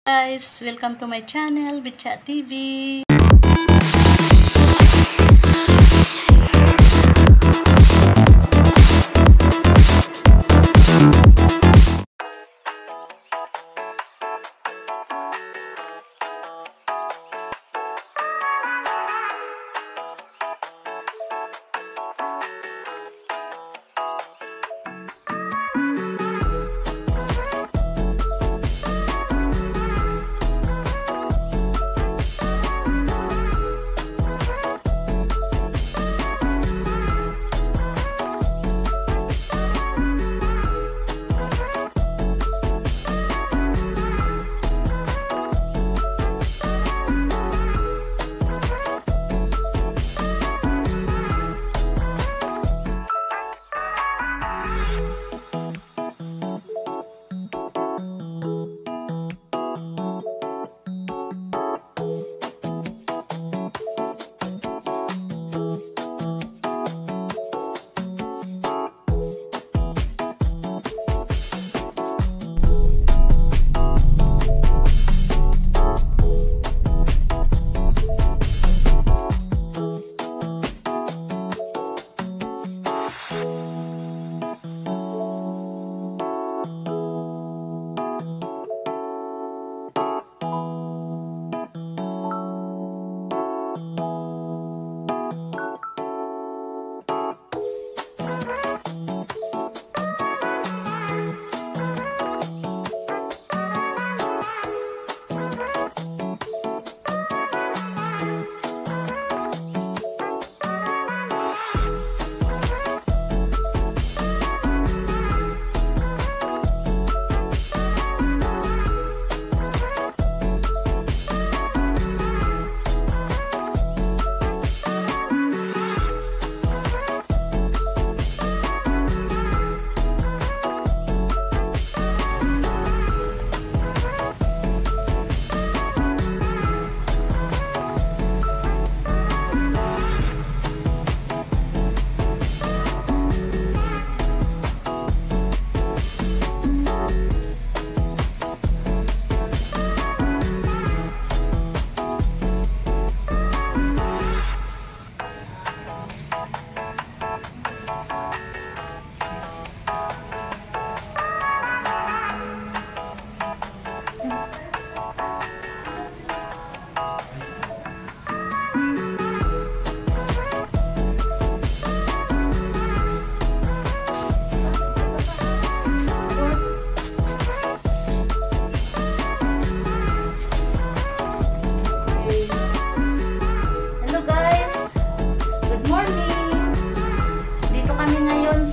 Guys, welcome to my channel, Bitchat TV.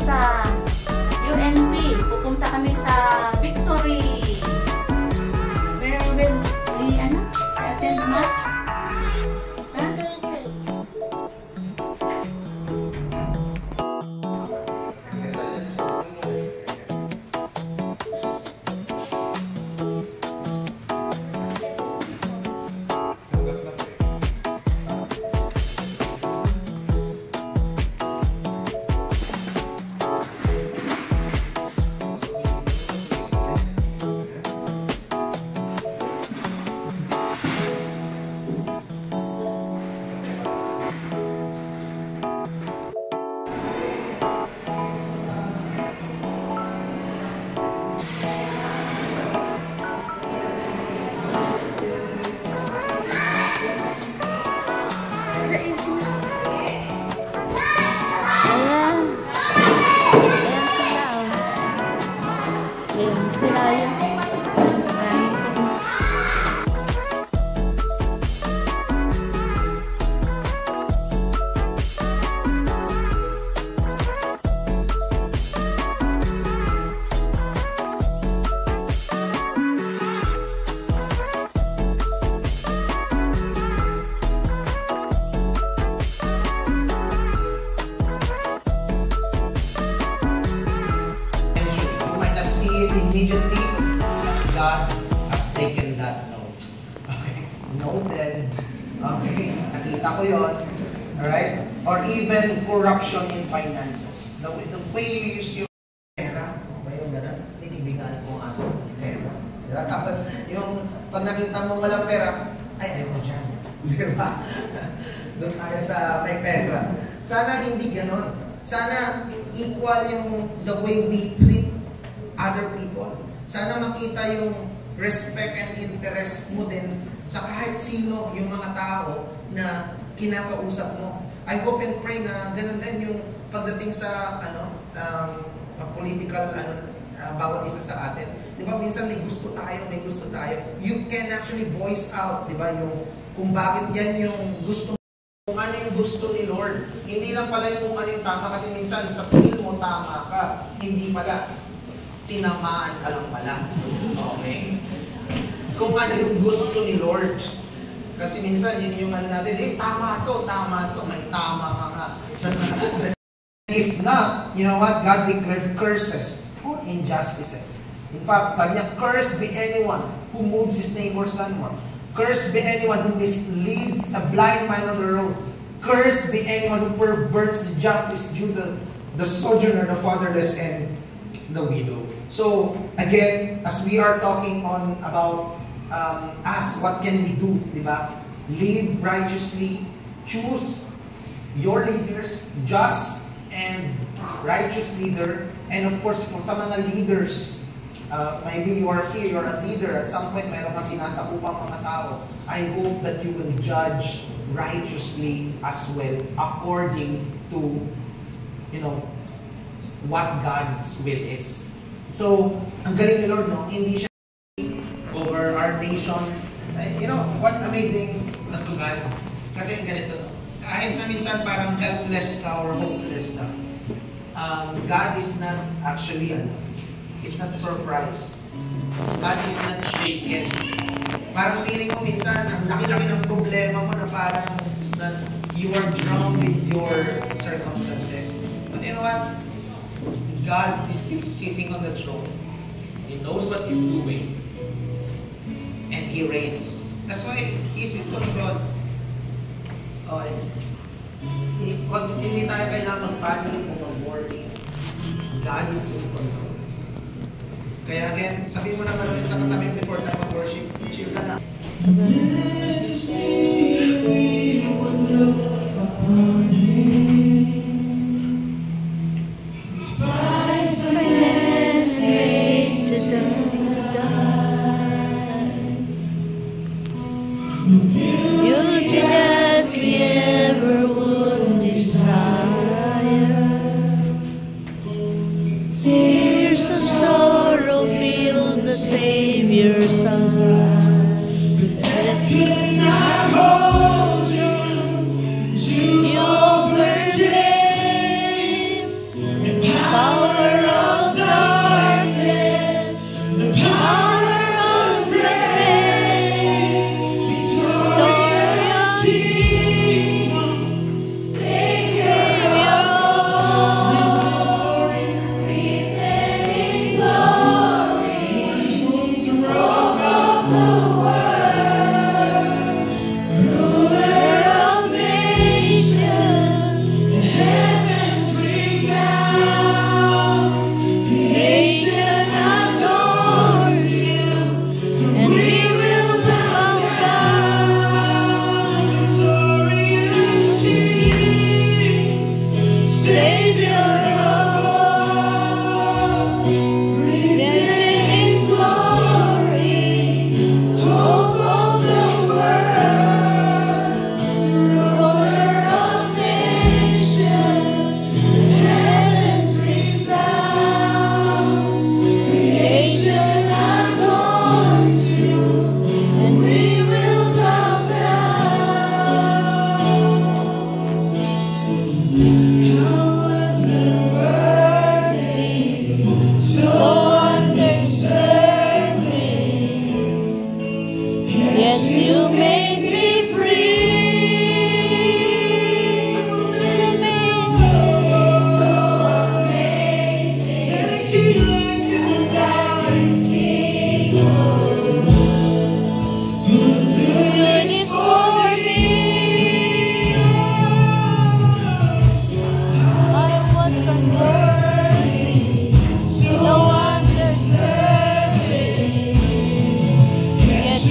Sa UNP, pupunta kami sa Victory. Where will we attend mass? Immediately, God has taken that note. Okay? Noted. Okay? Nakita ko yun. Alright? Or even corruption in finances. The way you use your pera, okay yung gano'n, itibigan mo ang ating pera. Diba? Tapos, yung Pag nakita mo walang pera, ay, ayaw mo dyan. Di ba? Doon tayo sa may pera. Sana hindi ganon. Sana equal yung the way we treat other people. Sana makita yung respect and interest mo din sa kahit sino yung mga tao na kinakausap mo. I hope and pray na ganun din yung pagdating sa political bawat isa sa atin. Di ba minsan may gusto tayo. You can actually voice out, di ba, yung kung bakit yan yung gusto, kung ano yung gusto ni Lord. Hindi lang pala yung kung ano yung tama, kasi minsan sa tingin mo tama ka, hindi pala, tinamaan ka lang pala. Okay? Kung ano yung gusto ni Lord. Kasi minsan yun yung ano natin, tama to, may tama ka nga. If not, you know what? God declared curses or injustices. In fact, sabi niya, cursed be anyone who moves his neighbor's landmark. Cursed be anyone who misleads a blind man on the road. Cursed be anyone who perverts the justice due to the sojourner, the fatherless, and the widow. So, again, as we are talking on about us, what can we do, di ba? Live righteously, choose your leaders, just and righteous leader, and of course, for sa mga leaders, maybe you are here, you're a leader, at some point, mayroon kang sinasakupang mga tao, I hope that you will judge righteously as well, according to, you know, what God's will is. So, ang galing ni Lord, no? Hindi siya over our nation. You know, what amazing na to God. Kasi ganito, no? Kahit na minsan parang helpless ka or hopeless ka, God is not actually, is not surprised. God is not shaken. Parang feeling ko minsan, ang laki-laki ng problema mo na parang na you are drowned with your circumstances. But you know what? God is still sitting on the throne. He knows what He's doing. And He reigns. That's why He's in control. Okay. Hindi tayo kailangan mag-panic o mag-worry. God is in control. Kaya again, sabihin mo naman ulit sa katabi before tayo mag-worship. Chill ka na.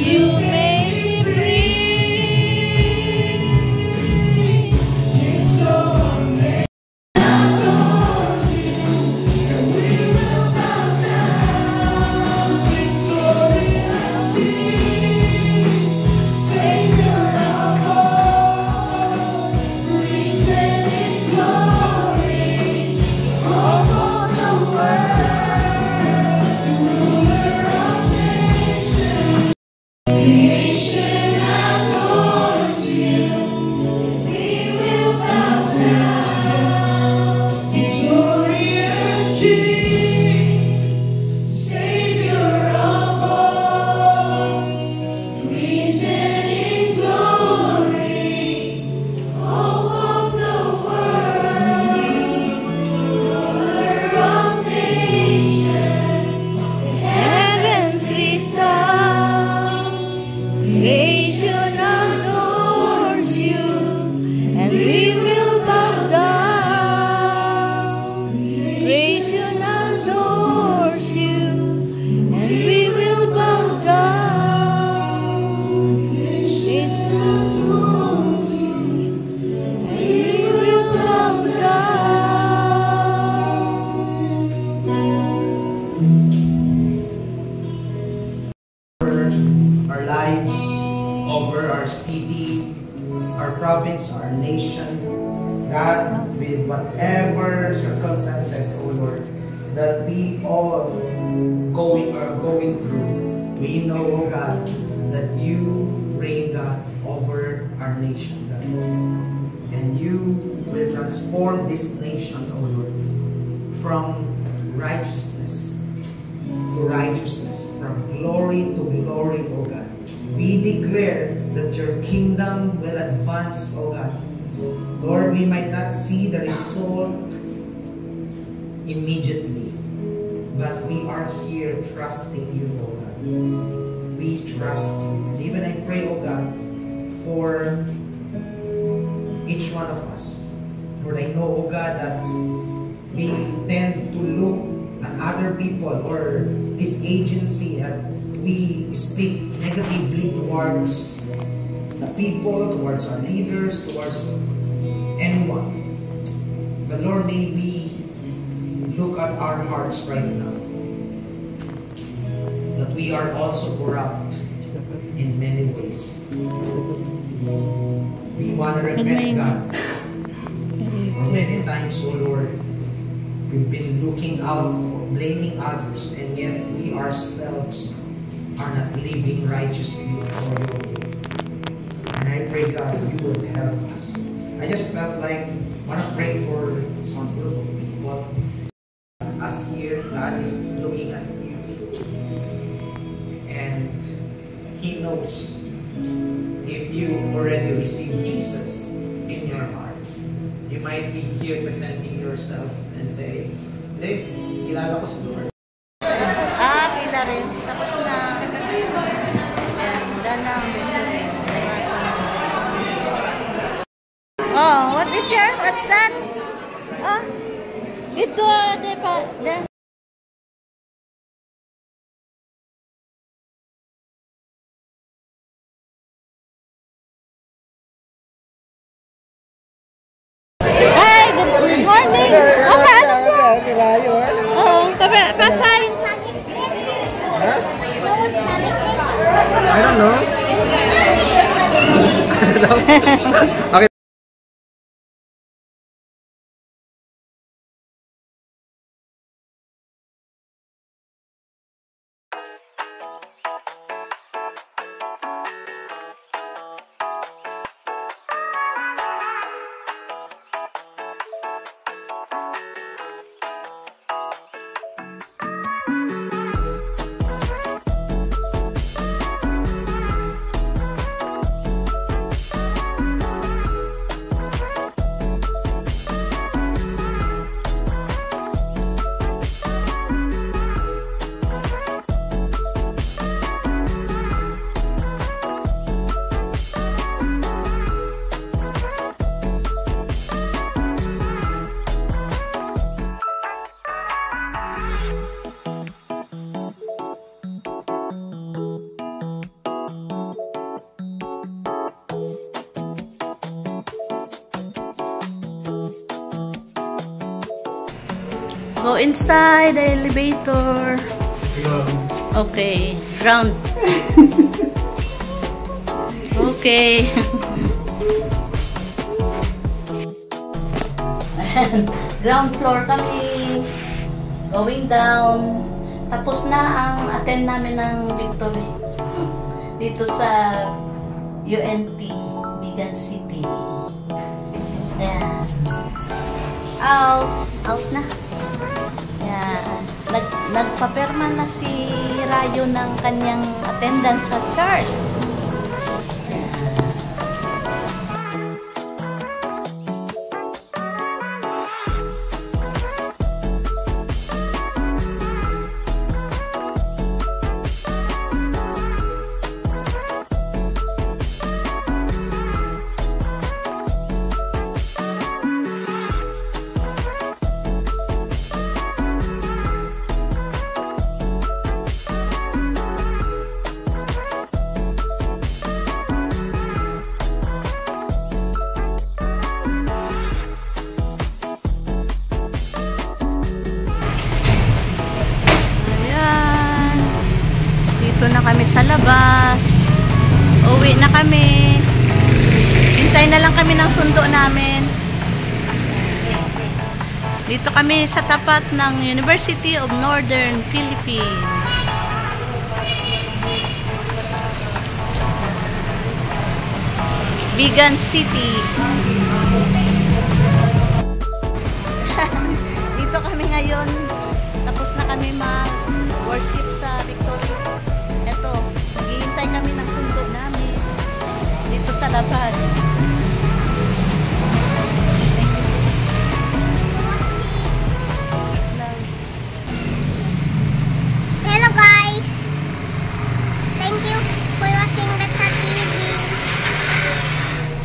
You our lives, over our city, our province, our nation. God, with whatever circumstances, O Lord, that we all are going through, we know, O God, that you reign, God, over our nation, God. And you will transform this nation, O Lord, from righteousness to righteousness, from glory to glory, O God. We declare that your kingdom will advance, O God. Lord, we might not see the result immediately, but we are here trusting you, O God. We trust you. And even I pray, O God, for each one of us. Lord, I know, O God, that we tend to look at other people or this agency, that we speak negatively towards the people, towards our leaders, towards anyone. But Lord, may we look at our hearts right now, that we are also corrupt in many ways. We want to repent, God. For many times, oh Lord, we've been looking out for blaming others, and yet we ourselves are not living righteously for your way. And I pray, God, that you will help us. I just felt like I want to pray for some group of people. Us here, God is looking at you, and He knows if you already received Jesus in your heart. You might be here presenting yourself and say, "Hindi, kilala ko si Lord." Pila rin. Tapos na. Ayan, wala na. Oh, what's that? Oh, ito, there. Hi, good morning. Paano siya? Si Rayo, Pasay. Huh? I don't know. Okay. Go inside the elevator. Okay, ground. Okay. Ground floor kami. Going down. Tapos na ang attend namin ng Victory dito sa UNP, Bigan City. Ayan. Out na. Ayan. Nagpaperma na si Rayo ng kanyang attendance sa church. Dito na kami sa labas. Uwi na kami. Hintay na lang kami ng sundo namin. Dito kami sa tapat ng University of Northern Philippines. Vigan City. Dito kami ngayon. Tapos na kami mag-worship sa Victory. Eto, naghihintay kami ng sundo namin. Dito sa labas. Hello guys! Thank you for watching Beta TV.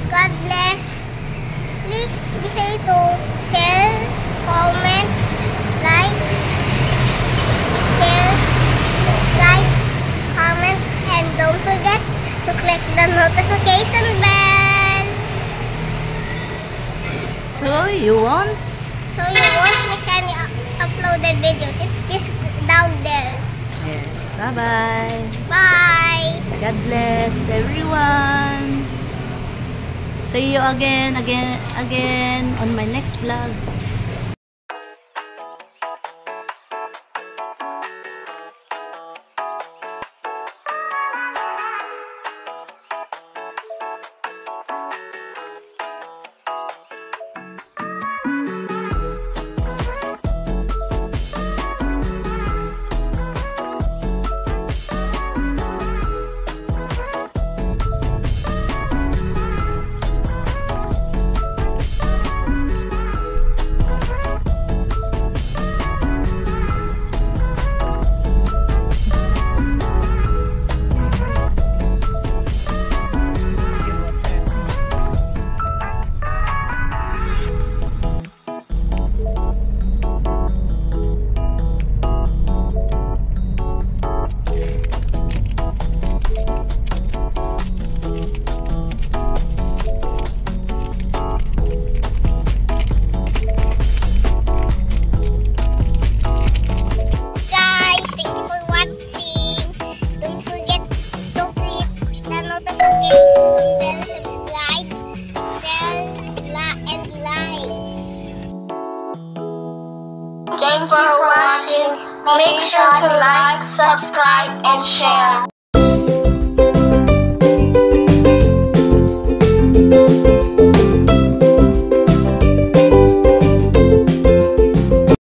God bless. Please be sure to share, comment, like, share, subscribe, comment, and don't forget to click the notification bell. So, you won't? So you won't miss any uploaded videos. It's just down there. Yes. Bye-bye. Bye! God bless everyone. See you again on my next vlog. Thank you for watching. Make sure to like, subscribe, and share.